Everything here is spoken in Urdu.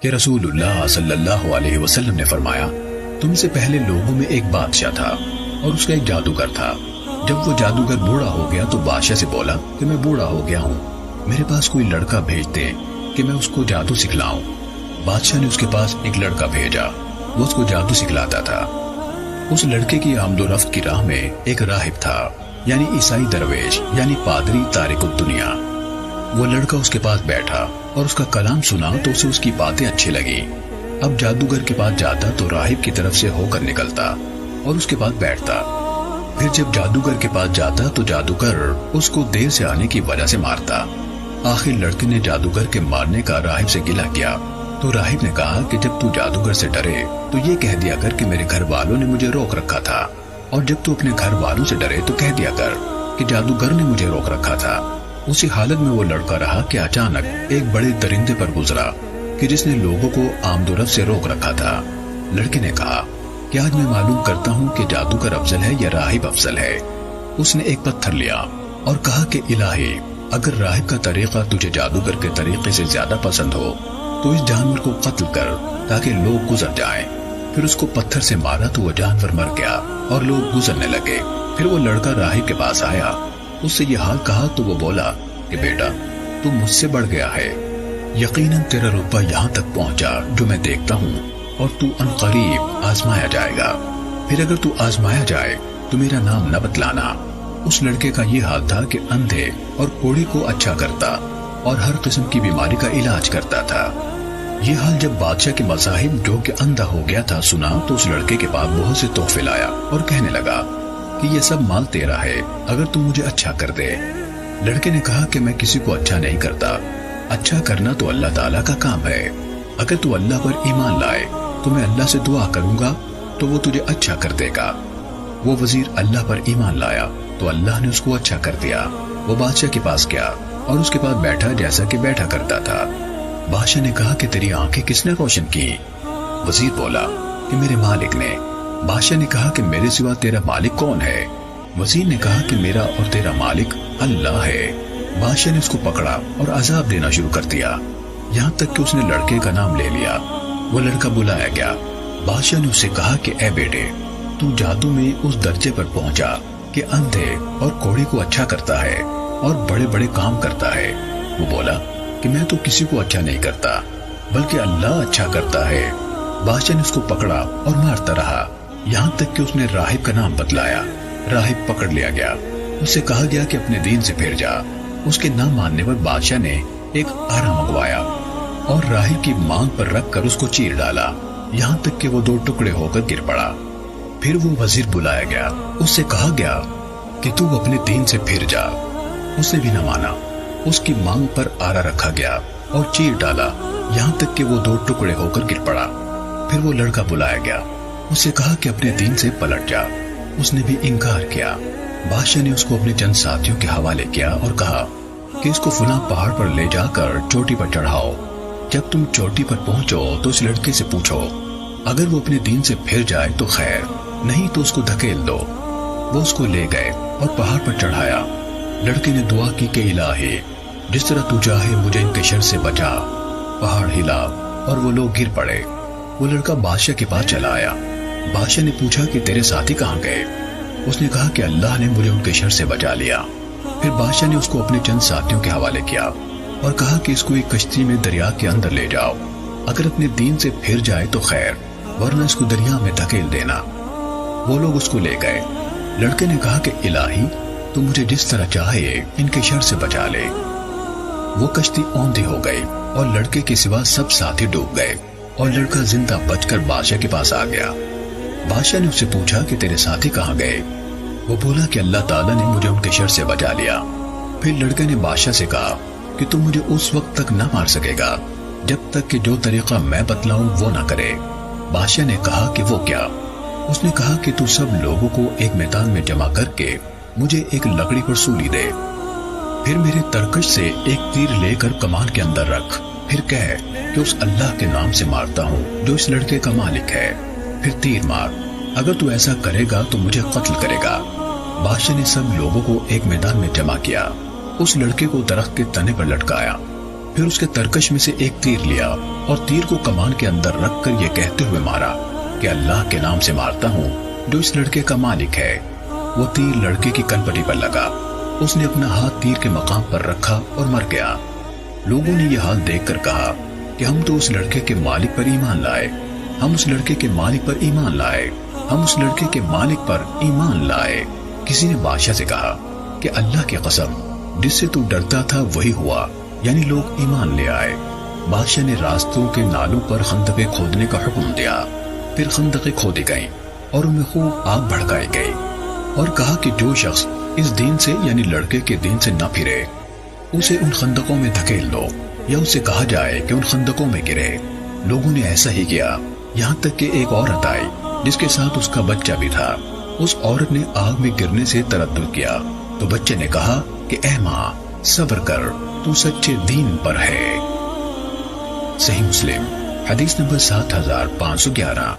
کہ رسولullah صلی اللہ علیہ وسلم نے فرمایا تم سے پہلے لوگوں میں ایک بادشاہ تھا اور اس کا ایک جادوگر تھا۔ جب وہ جادوگر بوڑھا ہو گیا تو بادشاہ سے بولا کہ میں بوڑھا ہو گیا ہوں، میرے پاس کوئی لڑکا بھیج دے کہ میں اس کو جادو سکھلاؤں۔ بادشاہ نے اس کے پاس ایک لڑکا بھیجا، وہ اس کو جادو سکھلاتا تھا۔ اس لڑکے کی آمد و رفت کی راہ میں ایک راہب تھا، یعنی عیسائی درویش، یعنی پادری تارک الدنیا۔ وہ لڑکا اس کے پاس بیٹھا اور اس کا کلام سنا تو اسے اس کی باتیں اچھی لگی۔ اب جادوگر کے پاس جاتا تو راہب کی طرف سے ہو کر نکلتا اور اس کے پاس بیٹھتا۔ پھر جب جادوگر کے پاس جاتا تو جادوگر اس کو دیر سے آنے کی وجہ سے مارتا۔ آخر لڑکے نے جادوگر کے مارنے کا راہب سے گلہ کیا تو راہب نے کہا کہ جب تو جادوگر سے ڈرے تو یہ کہہ دیا کر کہ میرے گھر والوں نے مجھے روک رکھا تھا، اور جب تو اپنے گھر والوں سے ڈرے تو کہہ دیا کر کہ جادوگر نے مجھے روک رکھا تھا۔ اسی حالت میں وہ لڑکا رہا کہ اچانک ایک بڑے درندے پر گزرا کہ جس نے لوگوں کو آمد و رفت سے روک رکھا تھا۔ لڑکے نے کہا کہ آج میں معلوم کرتا ہوں کہ جادوگر افضل ہے یا راہب افضل ہے۔ اس نے ایک پتھر لیا اور کہا کہ الہی، اگر راہب کا طریقہ تجھے جادوگر کے طریقے سے زیادہ پسند ہو تو اس جانور کو قتل کر تاکہ لوگ گزر جائیں۔ پھر اس کو پتھر سے مارا تو وہ جانور مر گیا اور لوگ گزرنے لگے۔ پھر وہ لڑکا راہب کے پاس آیا، اس سے یہ حال کہا تو وہ بولا کہ بیٹا تو مجھ سے بڑھ گیا ہے، یقیناً تیرا رتبہ یہاں تک پہنچا جو میں دیکھتا ہوں، اور تو ان قریب آزمایا جائے گا۔ پھر اگر تو آزمایا جائے تو میرا نام نہ بتلانا۔ اس لڑکے کا یہ حال تھا کہ اندھے اور کوڑی کو اچھا کرتا اور ہر قسم کی بیماری کا علاج کرتا تھا۔ یہ حال جب بادشاہ کے مذاہب جو کہ اندھا ہو گیا تھا سنا تو اس لڑکے کے پاس بہت سے تحفے لایا اور کہنے لگا کہ یہ سب مال تیرا ہے اگر تم مجھے اچھا کر دے۔ لڑکے نے کہا کہ میں کسی کو اچھا نہیں کرتا، اچھا کرنا تو اللہ تعالیٰ کا کام ہے۔ اگر تو اللہ پر ایمان لائے تو میں اللہ سے دعا کروں گا تو وہ تجھے اچھا کر دے گا۔ وہ وزیر اللہ پر ایمان لایا تو اللہ نے اس کو اچھا کر دیا۔ وہ بادشاہ کے پاس گیا اور اس کے پاس بیٹھا جیسا کہ بیٹھا کرتا تھا۔ بادشاہ نے کہا کہ تیری آنکھیں کس نے روشن کی؟ وزیر بولا کہ میرے مالک نے۔ بادشاہ نے کہا کہ میرے سوا تیرا مالک کون ہے؟ وزیر نے کہا کہ میرا اور تیرا مالک اللہ ہے۔ بادشاہ نے اس کو پکڑا اور عذاب دینا شروع کر دیا، یہاں تک کہ اس نے لڑکے کا نام لے لیا۔ وہ لڑکا بلایا گیا۔ بادشاہ نے اس سے کہا کہ اے بیٹے، تو جادو میں اس درجے پر پہنچا کہ اندھے اور کوڑی کو اچھا کرتا ہے اور بڑے بڑے کام کرتا ہے۔ وہ بولا کہ میں تو کسی کو اچھا نہیں کرتا بلکہ اللہ اچھا کرتا ہے۔ بادشاہ نے اس کو پکڑا اور مارتا رہا، یہاں تک کہ اس نے راہب کا نام بتلایا۔ راہب پکڑ لیا گیا، اس سے کہا گیا کہ اپنے دین سے پھر جا۔ اس کے نہ ماننے پر بادشاہ نے ایک آرا منگوایا اور راہب کی مانگ پر رکھ کر اس کو چیر ڈالا، یہاں تک کہ وہ دو ٹکڑے ہو کر گر پڑا۔ پھر وہ وزیر بلایا گیا، اس سے کہا گیا کہ تو اپنے دین سے پھر جا۔ اس نے بھی نہ مانا، اس کی مانگ پر آرا رکھا گیا اور چیر ڈالا، یہاں تک کہ وہ دو ٹکڑے ہو کر گر پڑا۔ پھر وہ لڑکا بلایا گیا، اس سے کہا کہ اپنے دین سے پلٹ جا۔ اس نے بھی انکار کیا۔ بادشاہ نے اس کو اپنے چند ساتھیوں کے حوالے کیا اور کہا کہ اس کو فلاں پہاڑ پر لے جا کر چوٹی پر چڑھاؤ۔ جب تم چوٹی پر پہنچو تو اس لڑکے سے پوچھو، اگر وہ اپنے دین سے پھر جائے تو خیر، نہیں تو اس کو دھکیل دو۔ وہ اس کو لے گئے اور پہاڑ پر چڑھایا۔ لڑکے نے دعا کی کہ الہی، جس طرح تو چاہے مجھے ان کے شر سے بچا۔ پہاڑ ہلا اور وہ لوگ گر پڑے۔ وہ لڑکا بادشاہ کے پاس چلا آیا۔ بادشاہ نے پوچھا کہ تیرے ساتھی کہاں گئے؟ اس نے کہا کہ اللہ نے مجھے ان کے شر سے بچا لیا۔ پھر بادشاہ نے اس کو اپنے چند ساتھیوں کے حوالے کیا اور کہا کہ اس کو ایک کشتی میں دریا کے اندر لے جاؤ، اگر اپنے دین سے پھر جائے تو خیر، ورنہ اس کو دریا میں دھکیل دینا۔ وہ لوگ اس کو لے گئے۔ لڑکے نے کہا کہ الہی، تو مجھے جس طرح چاہے ان کے شر سے بچا لے۔ وہ کشتی اوندھی ہو گئی اور لڑکے کے سوا سب ساتھی ڈوب گئے، اور لڑکا زندہ بچ کر بادشاہ کے پاس آ گیا۔ بادشاہ نے اس سے پوچھا کہ تیرے ساتھی کہاں گئے؟ وہ بولا کہ اللہ تعالیٰ نے مجھے ان کے شر سے بچا لیا۔ پھر لڑکے نے بادشاہ سے کہا کہ تم مجھے اس وقت تک نہ مار سکے گا جب تک کہ جو طریقہ میں بتلاؤں وہ نہ کرے۔ بادشاہ نے کہا کہ وہ کیا؟ اس نے کہا کہ تو سب لوگوں کو ایک میدان میں جمع کر کے مجھے ایک لکڑی پر سولی دے، پھر میرے ترکش سے ایک تیر لے کر کمان کے اندر رکھ، پھر کہہ کہ اس اللہ کے نام سے مارتا ہوں جو اس لڑکے کا مالک ہے، پھر تیر مار۔ اگر تو ایسا کرے گا تو مجھے قتل کرے گا۔ بادشاہ نے سب لوگوں کو ایک میدان میں جمع کیا، اس لڑکے کو درخت کے تنے پر لٹکایا، پھر اس کے ترکش میں سے ایک تیر لیا اور تیر کو کمان کے اندر رکھ کر یہ کہتے ہوئے مارا کہ اللہ کے نام سے مارتا ہوں جو اس لڑکے کا مالک ہے۔ وہ تیر لڑکے کی کنپٹی پر لگا، اس نے اپنا ہاتھ تیر کے مقام پر رکھا اور مر گیا۔ لوگوں نے یہ حال دیکھ کر کہا کہ ہم تو اس لڑکے کے مالک پر ایمان لائے، ہم اس لڑکے کے مالک پر ایمان لائے، ہم اس لڑکے کے مالک پر ایمان لائے۔ کسی نے بادشاہ سے کہا کہ اللہ کی قسم، جس سے تو ڈرتا تھا وہی ہوا، یعنی لوگ ایمان لے آئے۔ بادشاہ نے راستوں کے نالوں پر خندقیں کھودنے کا حکم دیا، پھر خندقیں کھودی گئیں اور ان میں خوب آگ بھڑکائی گئی، اور کہا کہ جو شخص اس دین سے یعنی لڑکے کے دین سے نہ پھرے اسے ان خندقوں میں دھکیل دو، یا اسے کہا جائے کہ ان خندقوں میں گرے۔ لوگوں نے ایسا ہی کیا، یہاں تک کہ ایک عورت آئی جس کے ساتھ اس کا بچہ بھی تھا۔ اس عورت نے آگ میں گرنے سے تردد کیا تو بچے نے کہا کہ اے ماں صبر کر، تو سچے دین پر ہے۔ صحیح مسلم حدیث نمبر 7511۔